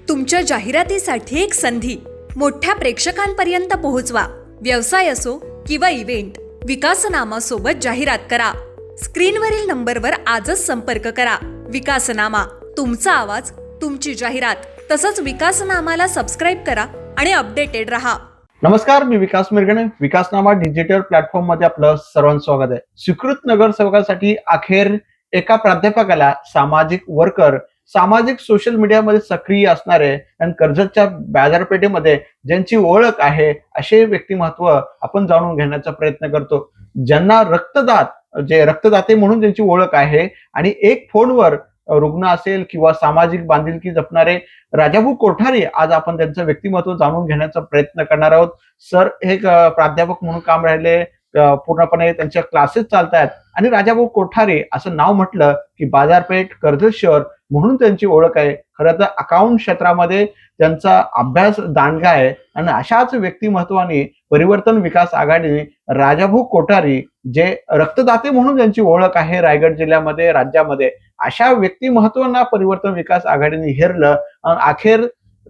तुमच्या जाहिरातीसाठी एक संधी मोठ्या प्रेक्षकांपर्यंत पोहोचवा। व्यवसाय असो किंवा इव्हेंट, विकासनामा सोबत जाहिरात करा। स्क्रीनवरील नंबरवर आजच संपर्क करा। विकासनामा, तुमचा आवाज, तुमची जाहिरात। तसंच विकासनामाला सबस्क्राइब करा आणि अपडेटेड रहा। नमस्कार, मी विकास मिरगणे। विकासनामा डिजिटल प्लॅटफॉर्म मध्ये आपलं सर्वांचं स्वागत आहे। स्वीकृत नगरसेवकासाठी अखेर एका प्राध्यापकाला सामाजिक वर्कर, सामाजिक सोशल मीडियामध्ये सक्रिय असणारे आणि कर्जतच्या बाजारपेठेमध्ये ज्यांची ओळख आहे असे व्यक्तिमत्व आपण जाणून घेण्याचा प्रयत्न करतो। ज्यांना रक्तदाते म्हणून ज्यांची ओळख आहे आणि एक फोनवर रुग्ण असेल किंवा सामाजिक बांधिलकी जपणारे राजाभाऊ कोठारे, आज आपण त्यांचं व्यक्तिमत्व जाणून घेण्याचा प्रयत्न करणार आहोत। सर हे प्राध्यापक म्हणून काम राहिले, पूर्णपणे त्यांच्या क्लासेस चालतात आणि राजाभाऊ कोठारे असं नाव म्हटलं की बाजारपेठ कर्जत शहर म्हणून त्यांची ओळख आहे। खरं तर अकाउंट क्षेत्रामध्ये त्यांचा अभ्यास दांडगा आहे आणि अशाच व्यक्तिमत्वाने परिवर्तन विकास आघाडीने राजाभाऊ कोठारे, जे रक्तदाते म्हणून ज्यांची ओळख आहे रायगड जिल्ह्यामध्ये, राज्यामध्ये, अशा व्यक्तिमत्वांना परिवर्तन विकास आघाडीने हेरलं। अखेर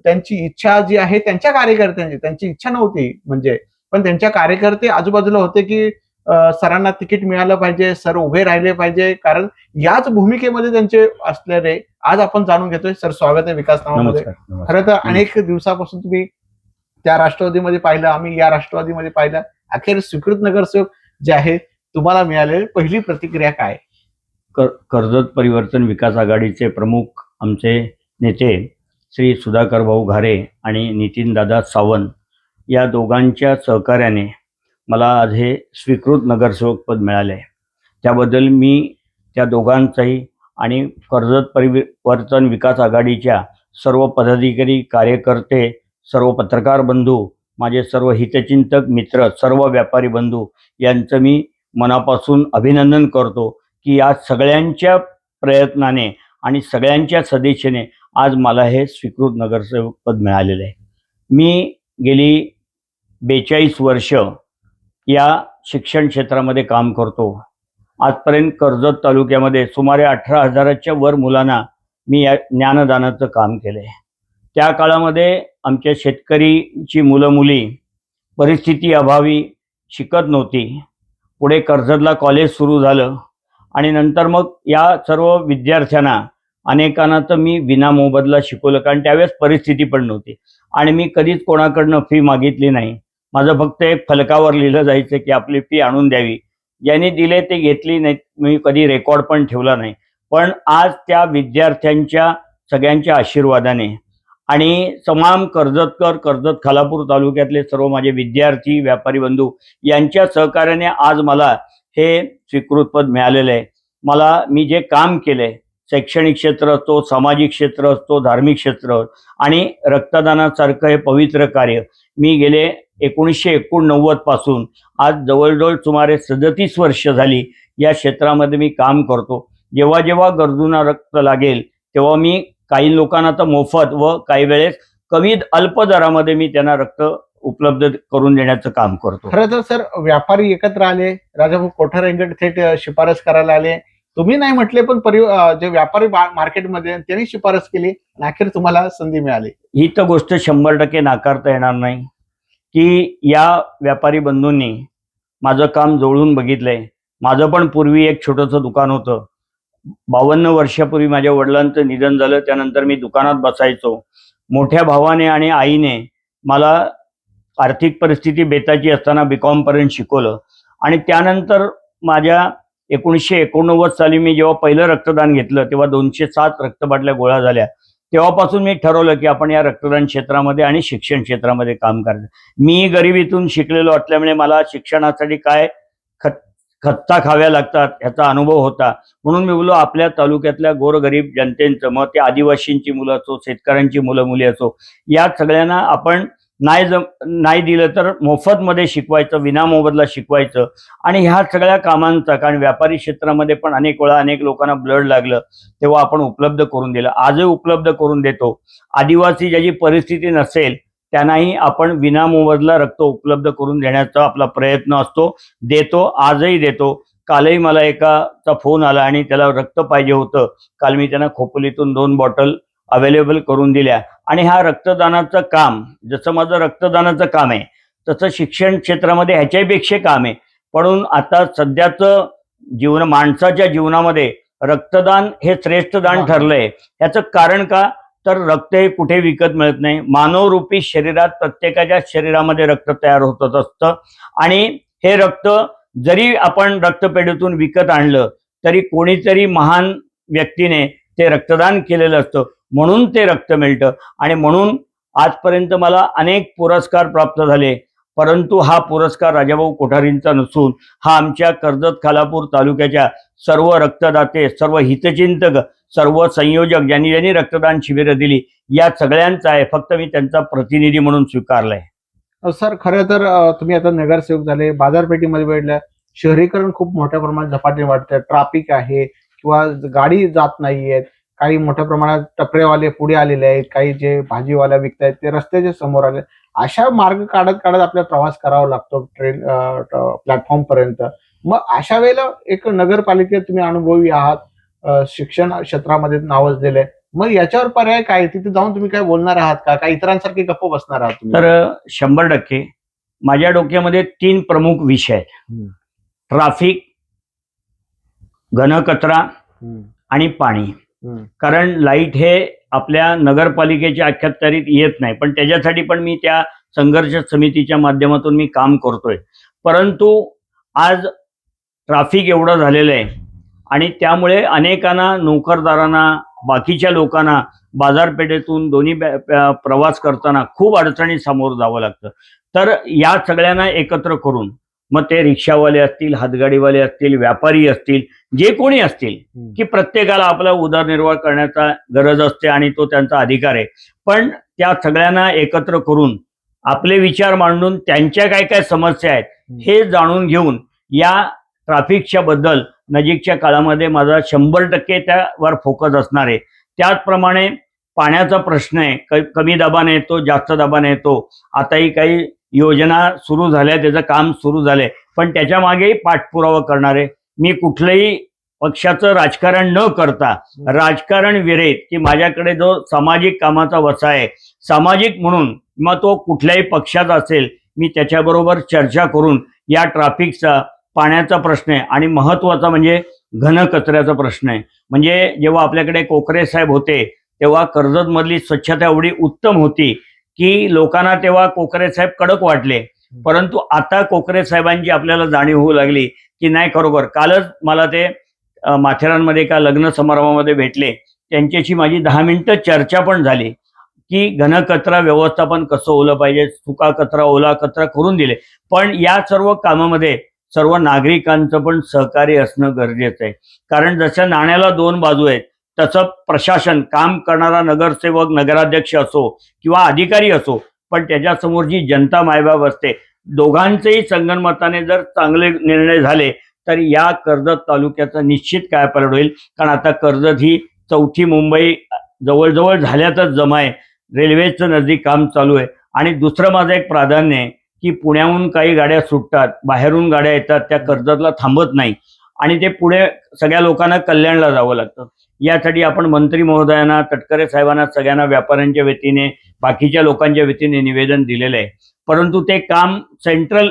त्यांची इच्छा जी आहे, त्यांच्या कार्यकर्त्यांची, त्यांची इच्छा नव्हती म्हणजे, पण त्यांच्या कार्यकर्ते आजूबाजूला होते की सरांना तिकीट मिळालं पाहिजे, सर उभे राहिले पाहिजे, कारण याच भूमिकेमध्ये त्यांचे असलेले आज आपण जाणून घेतोय। सर स्वागत आहे विकासनामामध्ये। खरं तर अनेक दिवसापासून तुम्ही त्या राष्ट्रवादीमध्ये पाहिलं, आम्ही या राष्ट्रवादीमध्ये पाहिलं, अखेर स्वीकृत नगरसेवक जे आहे तुम्हाला मिळाले, पहिली प्रतिक्रिया काय? कर्जत परिवर्तन विकास आघाडीचे प्रमुख आमचे नेते श्री सुधाकर भाऊ घारे आणि नितीन दादा सावंत या दोघांच्या सहकार्याने मला आज हे स्वीकृत नगरसेवक पद मिळाले आहे। त्याबद्दल मी त्या दोघांचाही आणि कर्जत परिवर्तन विकास आघाडीच्या सर्व पदाधिकारी, कार्यकर्ते, सर्व पत्रकार बंधू, माझे सर्व हितचिंतक मित्र, सर्व व्यापारी बंधू यांचं मी मनापासून अभिनंदन करतो की या सगळ्यांच्या प्रयत्नाने आणि सगळ्यांच्या सदिच्छेने आज मला हे स्वीकृत नगरसेवक पद मिळालेलं आहे। मी गेली 42 वर्ष या शिक्षण क्षेत्रामध्ये काम करतो। आजपर्यंत कर्जत तालुक्यामध्ये सुमारे 18,000च्या वर मुलांना मी या ज्ञानदानाचं काम केलं आहे। त्या काळामध्ये आमच्या शेतकरीची मुलं मुली परिस्थिती अभावी शिकत नव्हती। पुढे कर्जतला कॉलेज सुरू झालं आणि नंतर मग या सर्व विद्यार्थ्यांना अनेकांना तर मी विनामोबदला शिकवलं, कारण त्यावेळेस परिस्थिती पण नव्हती आणि मी कधीच कोणाकडनं फी मागितली नाही। माझं फक्त एक फलकावर लिहिलं जायचं की आपली फी आणून द्यावी, ज्यांनी दिले ते घेतली, नाही मी कधी रेकॉर्ड पण ठेवला नाही। पण आज त्या विद्यार्थ्यांच्या सगळ्यांच्या आशीर्वादाने आणि तमाम कर्जतकर, कर्जत खालापूर तालुक्यातले सर्व माझे विद्यार्थी, व्यापारी बंधू यांच्या सहकार्याने आज मला हे स्वीकृत पद मिळालेलं आहे। मी जे काम केलंय, शैक्षणिक क्षेत्र असतो, सामाजिक क्षेत्र असतो, धार्मिक क्षेत्र आणि रक्तदानासारखं हे पवित्र कार्य मी गेले 1989 पासून आज जवळजवळ सुमारे 37 वर्ष झाली या क्षेत्रामध्ये मी काम करतो। जेव्हा जेव्हा गरजूंना रक्त लागेल तेव्हा मी काही लोकांना तर मोफत व काही वेळेस कमी अल्प दरामध्ये मी त्यांना रक्त उपलब्ध करून देण्याचं काम करतो। खरं तर सर, व्यापारी एकत्र आले, राजाभाऊ कोठारेंकडे थेट शिफारस करायला आले, तुम्ही नाही म्हटले पण जे व्यापारी मार्केटमध्ये त्यांनी शिफारस केली आणि अखेर तुम्हाला संधी मिळाली। ही तर गोष्ट 100% नाकारता येणार नाही की या व्यापारी बंधूंनी माझं काम जवळून बघितलंय। माझं पण पूर्वी एक छोटंसं दुकान होतं। 52 वर्षापूर्वी माझ्या वडिलांचं निधन झालं, त्यानंतर मी दुकानात बसायचो। मोठ्या भावाने आणि आईने मला आर्थिक परिस्थिती बेताची असताना BCom पर्यंत शिकवलं आणि त्यानंतर माझ्या 1989 साली मी जेव्हा पहिलं रक्तदान घेतलं तेव्हा 207 रक्तबाटल्या गोळा झाल्या। तेव्हापासून मी ठरवलं की आपण या रक्तदान क्षेत्रामध्ये आणि शिक्षण क्षेत्रामध्ये काम करायचं। मी गरिबीतून शिकलेलो असल्यामुळे मला शिक्षणासाठी काय खत्ता खाव्या लागतात ह्याचा अनुभव होता, म्हणून मी बोललो आपल्या तालुक्यातल्या गोरगरीब जनतेचं, मग ते आदिवासींची मुलं असो, शेतकऱ्यांची मुलं मुली असो, या सगळ्यांना आपण नाही दिलं तर मोफतमध्ये शिकवायचं, विनामोबदला शिकवायचं आणि ह्या सगळ्या कामांचा, कारण व्यापारी क्षेत्रामध्ये पण अनेक वेळा अनेक लोकांना ब्लड लागलं तेव्हा आपण उपलब्ध करून दिलं, आजही उपलब्ध करून देतो। आदिवासी ज्याची परिस्थिती नसेल त्यांनाही आपण विनामोबदला रक्त उपलब्ध करून देण्याचा आपला प्रयत्न असतो, देतो, आजही देतो। कालही मला एकाचा फोन आला आणि त्याला रक्त पाहिजे होतं। काल मी त्यांना खोपोलीतून 2 बॉटल अवेलेबल करून दिल्या. आणि हा रक्तदानाचं काम, जसं माझं रक्तदानाचं काम आहे तसं शिक्षण क्षेत्रामध्ये ह्याच्यापेक्षा काम आहे. म्हणून आता सध्याचं माणसाच्या जीवनामध्ये रक्तदान हे श्रेष्ठ दान ठरलंय. ह्याचं कारण का, तर रक्त हे कुठे विकत मिळत नाही. मानवरूपी शरीरात प्रत्येकाच्या शरीरामध्ये रक्त तयार होत असतं आणि हे रक्त जरी आपण रक्तपेढीतून विकत आणलं तरी कोणीतरी महान व्यक्तीने ते रक्तदान केलेलं असतं, म्हणून ते रक्त मिळतं. आणि म्हणून आजपर्यंत मला अनेक पुरस्कार प्राप्त झाले, परंतु हा पुरस्कार राजाभाऊ कोठारींचा नसून हा आमच्या कर्जत खालापूर तालुक्याच्या सर्व रक्तदाते, सर्व हितचिंतक, सर्व संयोजक, ज्यांनी ज्यांनी रक्तदान शिबिरं दिली, या सगळ्यांचा आहे. फक्त मी त्यांचा प्रतिनिधी म्हणून स्वीकारलाय. सर, खरं तर तुम्ही आता नगरसेवक झाले, बाजारपेठेमध्ये भेटल्या, शहरीकरण खूप मोठ्या प्रमाणात झपाट्याने वाढतंय, ट्रॅफिक आहे किंवा गाडी जात नाहीयेत, काही मोठ्या प्रमाणात टपरेवाले पुढे आलेले आहेत, काही जे भाजीवाला विकतायत ते रस्त्याच्या समोर आले. अशा मार्ग काढत काढत आपल्याला प्रवास करावा लागतो ट्रेन प्लॅटफॉर्म पर्यंत. मग अशा वेळेला एक नगरपालिकेत तुम्ही अनुभवी आहात, शिक्षण क्षेत्रामध्ये नावाजलेलं आहे, मग याच्यावर पर्याय काय? तिथे जाऊन तुम्ही काय बोलणार आहात का? काही इतरांसारखे गप्प बसणार आहात तुम्ही? तर 100% माझ्या डोक्यामध्ये 3 प्रमुख विषय आहेत: ट्रॅफिक, घनकचरा आणि पाणी. कारण लाईट हे आपल्या नगरपालिकेच्या अखत्यारीत येत नाही, पण त्याच्यासाठी पण मी त्या संघर्ष समितीच्या माध्यमातून मी काम करतोय. परंतु आज ट्रॅफिक एवढं झालेलं आहे आणि त्यामुळे अनेकांना, नोकरदारांना, बाकीच्या लोकांना बाजारपेठेतून दोन्ही प्रवास करताना खूप अडचणी सामोरं जावं लागतं. तर या सगळ्यांना एकत्र करून, मग ते रिक्षावाले असतील, हातगाडीवाले असतील, व्यापारी असतील, जे कोणी असतील, की प्रत्येकाला आपला उदरनिर्वाह करण्याचा गरज असते आणि तो त्यांचा अधिकार आहे. पण त्या सगळ्यांना एकत्र करून आपले विचार मांडून त्यांच्या काय काय समस्या आहेत हे जाणून घेऊन या ट्रॅफिकच्या बद्दल नजीकच्या काळामध्ये माझा 100% त्यावर फोकस असणार आहे. त्याचप्रमाणे पाण्याचा प्रश्न आहे, कमी दाबाने येतो, जास्त दाबाने येतो. आताही काही योजना सुरू झाल्या, त्याचं काम सुरू झालंय, पण त्याच्या मागेही पाठपुरावा करणार आहे. मी कुठलंही पक्षाचं राजकारण न करता, राजकारण विरहित, की माझ्याकडे जो सामाजिक कामाचा वसा आहे, सामाजिक म्हणून, मग तो कुठल्याही पक्षाचा असेल, मी त्याच्याबरोबर चर्चा करून या ट्रॅफिकचा, पाण्याचा प्रश्न आहे आणि महत्वाचा म्हणजे घनकचऱ्याचा प्रश्न आहे. म्हणजे जेव्हा आपल्याकडे कोकरे साहेब होते तेव्हा कर्जतमधली स्वच्छता एवढी उत्तम होती की लोकांना तेव्हा कोकरे साहेब कडक वाटले, परंतु आता कोकरे साहेबांची आपल्याला जाणीव होऊ लागली की नाही, खरोखर. कालच मला ते माथेरानमध्ये एका लग्न समारंभामध्ये भेटले, त्यांच्याशी माझी 10 मिनिटं चर्चा पण झाली की घनकचरा व्यवस्थापन कसं होलं पाहिजे, सुका कचरा, ओला कचरा करून दिले. पण या सर्व कामामध्ये सर्व नागरिकांचं पण सहकार्य असणं गरजेचं आहे. कारण जसं नाण्याला 2 बाजू आहेत, तसं प्रशासन, काम करणारा नगरसेवक, नगराध्यक्ष असो किंवा अधिकारी असो, पण त्याच्यासमोर जी जनता मायबाप असते, दोघांचेही संगनमताने जर चांगले निर्णय झाले तर या कर्जत तालुक्याचा निश्चित कायापालट होईल. कारण आता कर्जत ही 4थी मुंबई जवळजवळ झाल्यातच जमा आहे. रेल्वेचं नजदीक काम चालू आहे. आणि दुसरं माझं एक प्राधान्य आहे की पुण्याहून काही गाड्या सुटतात, बाहेरून गाड्या येतात, त्या कर्जतला थांबत नाही आणि ते पुढे सगळ्या लोकांना कल्याणला जावं लागतं. यासाठी आपण मंत्री महोदयांना, तटकरे साहेबांना, सगळ्यांना, व्यापाऱ्यांच्या वतीने, बाकीच्या लोकांच्या वतीने निवेदन दिलेलं आहे. परंतु ते काम सेंट्रल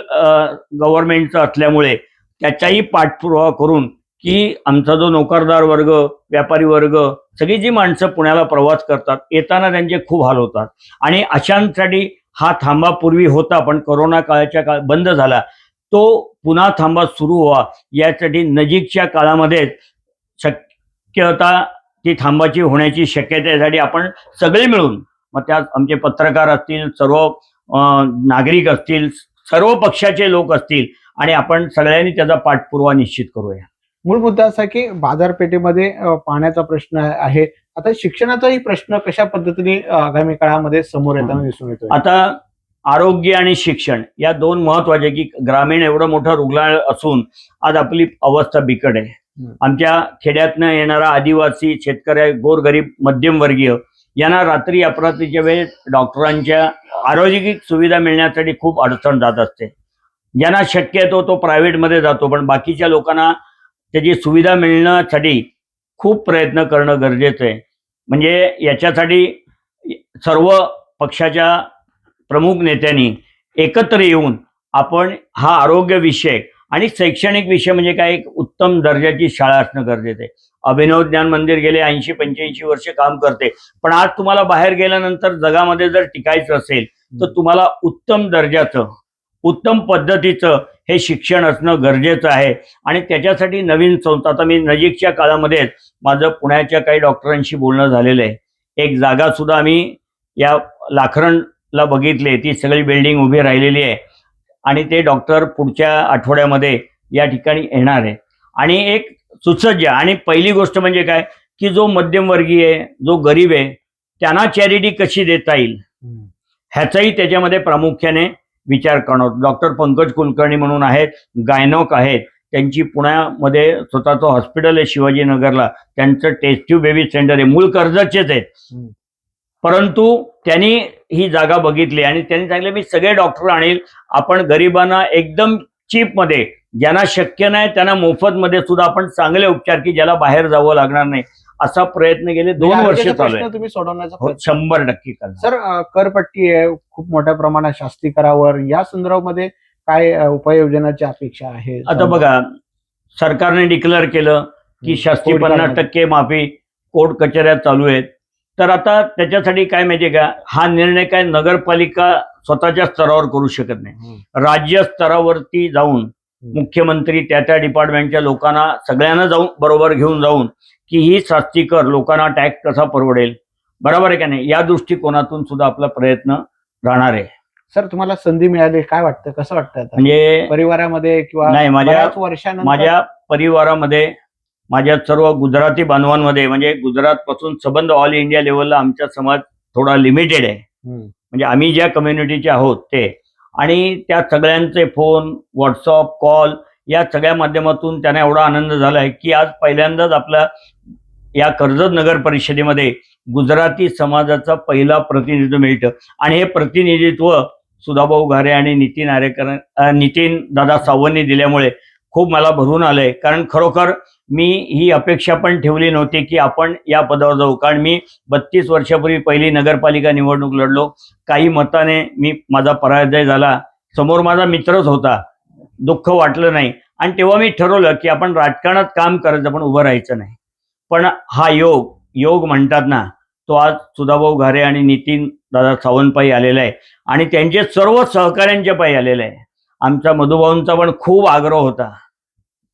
गव्हर्नमेंटचं असल्यामुळे त्याचाही पाठपुरावा करून की आमचा जो नोकरदार वर्ग, व्यापारी वर्ग, सगळी जी माणसं पुण्याला प्रवास करतात, येताना त्यांचे खूप हाल होतात आणि अशांसाठी हा थांबा पूर्वी होता, पण कोरोना काळाच्या बंद झाला. तो पुन्हा थांबा सुरू व्हावा यासाठी नजीकच्या काळामध्ये शक्यता ती थांबाची होण्याची शक्यता, यासाठी आपण सगळे मिळून, मग त्यात आमचे पत्रकार असतील, सर्व नागरिक असतील, सर्व पक्षाचे लोक असतील, आणि आपण सगळ्यांनी त्याचा पाठपुरावा निश्चित करूया. मूळ मुद्दा असा की बाजारपेठेमध्ये पाण्याचा प्रश्न आहे. आता शिक्षणाचाही प्रश्न कशा पद्धतीने आगामी काळामध्ये समोर येताना दिसून येतोय? आता आरोग्य आणि शिक्षण या 2 महत्वाचे, की ग्रामीण एवढं मोठं रुग्णालय असून आज आपली अवस्था बिकट आहे. आमच्या खेड्यातनं येणारा आदिवासी शेतकरी, गोरगरीब, मध्यमवर्गीय यांना रात्री अपरात्रीच्या वेळेस डॉक्टरांच्या आरोग्यिक सुविधा मिळण्यासाठी खूप अडचण जात असते. ज्यांना शक्य आहे तो प्रायव्हेटमध्ये जातो, पण बाकीच्या लोकांना त्याची सुविधा मिळण्यासाठी खूप प्रयत्न करणं गरजेचं आहे. म्हणजे याच्यासाठी सर्व पक्षाच्या प्रमुख नेत्यांनी एकत्र येऊन आपण हा आरोग्य विषय आणि शैक्षणिक विषय म्हणजे काय एक उत्तम दर्जाची शाळा असणं गरजेचं आहे. अभिनव ज्ञान मंदिर गेले 80-85 वर्ष काम करते, पण आज तुम्हाला बाहेर गेल्यानंतर जगामध्ये जर टिकायचं असेल तर तुम्हाला उत्तम दर्जाचं उत्तम पद्धतीचं हे शिक्षण असणं गरजेचं आहे. आणि त्याच्यासाठी नवीन संस्था, आता मी नजीकच्या काळामध्येच माझं पुण्याच्या काही डॉक्टरांशी बोलणं झालेलं आहे. एक जागा सुद्धा आम्ही या लाखरणला बघितली, ती सगळी बिल्डिंग उभी राहिलेली आहे आणि ते डॉक्टर पुढच्या आठवड्यामध्ये या ठिकाणी येणार आहे. आणि एक सुसज्ज, आणि पहिली गोष्ट म्हणजे काय की जो मध्यमवर्गीय आहे, जो गरीब आहे, त्यांना चॅरिटी कशी देता येईल ह्याचाही त्याच्यामध्ये प्रामुख्याने विचार करणं. डॉक्टर पंकज कुलकर्णी म्हणून आहेत, गायनोक आहेत, त्यांची पुण्यामध्ये स्वतःचं हॉस्पिटल आहे शिवाजीनगरला, त्यांचं टेस्ट ट्यूब बेबी सेंटर आहे, मूळ कर्जतचेच आहेत. परंतु त्यांनी ही जागा बघितली आणि त्यांनी सांगितलं मी सगळे डॉक्टर आणील, आपण गरिबांना एकदम चीपमध्ये, ज्यांना शक्य नाही त्यांना मोफतमध्ये सुद्धा आपण चांगले उपचार, की ज्याला बाहेर जावं लागणार नाही, असा प्रयत्न गेले 2 वर्ष चालू आहे. तुम्ही सोडवण्याचा हो, 100% करणार. सर, करपट्टी आहे खूप मोठ्या प्रमाणात शास्तीकरावर, या संदर्भामध्ये काय उपाययोजनाची अपेक्षा आहे? आता बघा, सरकारने डिक्लेअर केलं की शास्ती 50% माफी, कोर्ट कचऱ्या चालू आहेत. तर आता त्याच्यासाठी काय माहितीये का, हा निर्णय काय नगरपालिका स्वतःच्या स्तरावर करू शकत नाही. राज्य स्तरावरती जाऊन मुख्यमंत्री त्या डिपार्टमेंटच्या लोकांना सगळ्यांना जाऊन बरोबर घेऊन जाऊन की ही शास्ती कर, लोकांना टॅक्स कसा परवडेल, बरोबर आहे का नाही, या दृष्टिकोनातून सुद्धा आपला प्रयत्न राहणार आहे. सर, तुम्हाला संधी मिळाली, काय वाटतं, कसं वाटतं आता? म्हणजे परिवारामध्ये किंवा नाही, माझ्या परिवारामध्ये, माझ्या सर्व गुजराती बांधवांमध्ये, म्हणजे गुजरात पासून संबंध ऑल इंडिया लेवलला आमचा समाज थोडा लिमिटेड आहे. म्हणजे आम्ही ज्या कम्युनिटीचे आहोत ते, आणि त्या सगळ्यांचे फोन, व्हॉट्सअप, कॉल या सगळ्या माध्यमातून त्यांना एवढा आनंद झाला आहे की आज पहिल्यांदाच आपल्या या कर्जत नगर परिषदेमध्ये गुजराती समाजाचा पहिला प्रतिनिधित्व मिळतं. आणि हे प्रतिनिधित्व सुधाभाऊ घारे आणि नितीन दादा सावंतनी दिल्यामुळे खूप मला भरून आलंय. कारण खरोखर मी ही अपेक्षा पण ठेवली नव्हती की आपण या पदावर जाऊ. कारण मी 32 वर्षापूर्वी पहिली नगरपालिका निवडणूक लढलो, काही मताने माझा पराजय झाला. समोर माझा मित्रच होता, दुःख वाटलं नाही, आणि तेव्हा मी ठरवलं की आपण राजकारणात काम करायचं पण उभं राहायचं नाही. पण हा योग म्हणतात ना, तो आज सुधाभाऊ घारे आणि नितीन दादा सावंत पायी आलेला आहे आणि त्यांचे सर्व सहकाऱ्यांच्या पायी आलेला आहे. आमचा मधुभाऊंचा पण खूप आग्रह होता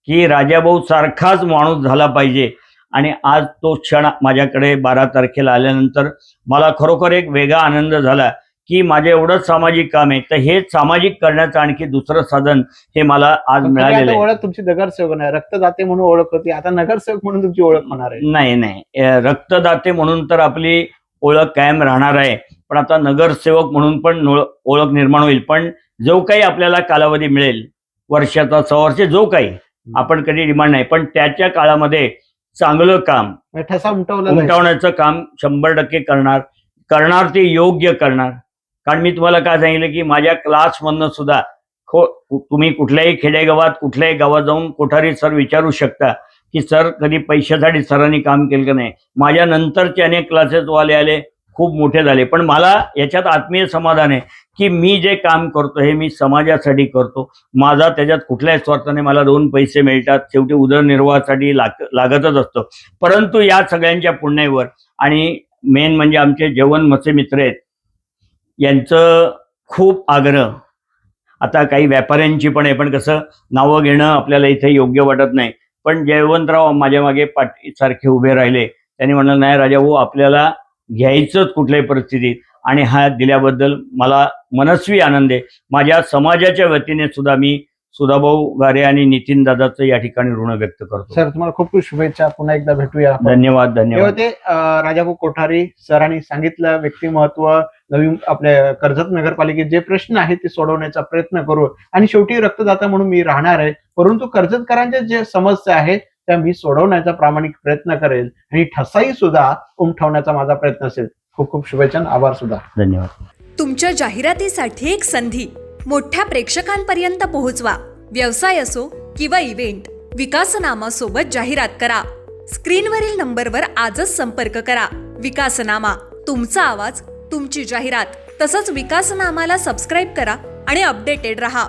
की राजाभाऊ सारखाच माणूस झाला पाहिजे, आणि आज तो क्षण माझ्याकडे 12 तारखेला आल्यानंतर मला खरोखर एक वेगळा आनंद झाला की माझे एवढं सामाजिक काम आहे, तर हे सामाजिक करण्याचं आणखी दुसरं साधन हे मला आज मिळालेलं आहे. ओळख तुमची नगरसेवक नाही, रक्तदाते म्हणून ओळख होती, आता नगरसेवक म्हणून तुमची ओळख होणार आहे? नाही, रक्तदाते म्हणून तर आपली ओळख कायम राहणार आहे, पण आता नगरसेवक म्हणून पण ओळख निर्माण होईल. पण जो काही आपल्याला कालावधी मिळेल, वर्षाचा 6 वर्ष, जो काही आपण कधी डिमांड नाही, पण त्याच्या काळामध्ये चांगलं काम, ठसा उमटवण्याचं काम 100% करणार ते योग्य करणार. कारण मी तुम्हाला काय सांगितलं की माझ्या क्लासमधनं सुद्धा तुम्ही कुठल्याही खेडेगावात, कुठल्याही गावात जाऊन कोठारी सर विचारू शकता की सर कधी पैशासाठी सरांनी काम केलं का नाही. माझ्या नंतरचे अनेक क्लासेस वाले आले, खूप मोठे झाले, पण मला याच्यात आत्मीय समाधान आहे की मी जे काम करतो हे मी समाजासाठी करतो. माझा त्याच्यात कुठल्याही स्वार्थाने मला 2 पैसे मिळतात, शेवटी उदरनिर्वाहासाठी लागतच असतं. परंतु या सगळ्यांच्या पुण्यावर, आणि मेन म्हणजे आमचे जेवण मचे मित्र आहेत, यांचं खूप आग्रह, आता काही व्यापाऱ्यांची पण आहे, पण कसं नावं घेणं आपल्याला इथे योग्य वाटत नाही, पण जयवंतराव माझ्या मागे पाठीसारखे उभे राहिले. त्यांनी म्हणलं नाही राजाभाऊ, आपल्याला घ्यायचंच कुठल्याही परिस्थितीत, आणि हा दिल्याबद्दल मला मनस्वी आनंद आहे. माझ्या समाजाच्या वतीने सुद्धा मी सुधाभाऊ घारे आणि नितीन दादाचं या ठिकाणी ऋण व्यक्त करतो. सर, तुम्हाला खूप खूप शुभेच्छा, पुन्हा एकदा भेटूया. धन्यवाद. ते राजाभाऊ कोठारी सरांनी सांगितलं, व्यक्तिमत्व, नवीन आपल्या कर्जत नगरपालिकेत जे प्रश्न आहेत ते सोडवण्याचा प्रयत्न करू, आणि शेवटी रक्तदाता म्हणून मी राहणार आहे, परंतु कर्जतकरांच्या जे समस्या आहेत त्या मी सोडवण्याचा प्रामाणिक प्रयत्न करेल, आणि ठसाई सुद्धा उमटवण्याचा माझा प्रयत्न असेल. खूप खूप शुभेच्छा, आभार सुद्धा. धन्यवाद. तुमच्या जाहिरातीसाठी एक संधी मोठ्या प्रेक्षकांपर्यंत पोहोचवा. व्यवसाय असो किंवा इव्हेंट, विकासनामासोबत जाहिरात करा. स्क्रीनवरील नंबरवर आजच संपर्क करा. विकासनामा, तुमचा आवाज, तुमची जाहिरात. तसंच विकासनामाला सबस्क्राईब करा आणि अपडेटेड रहा.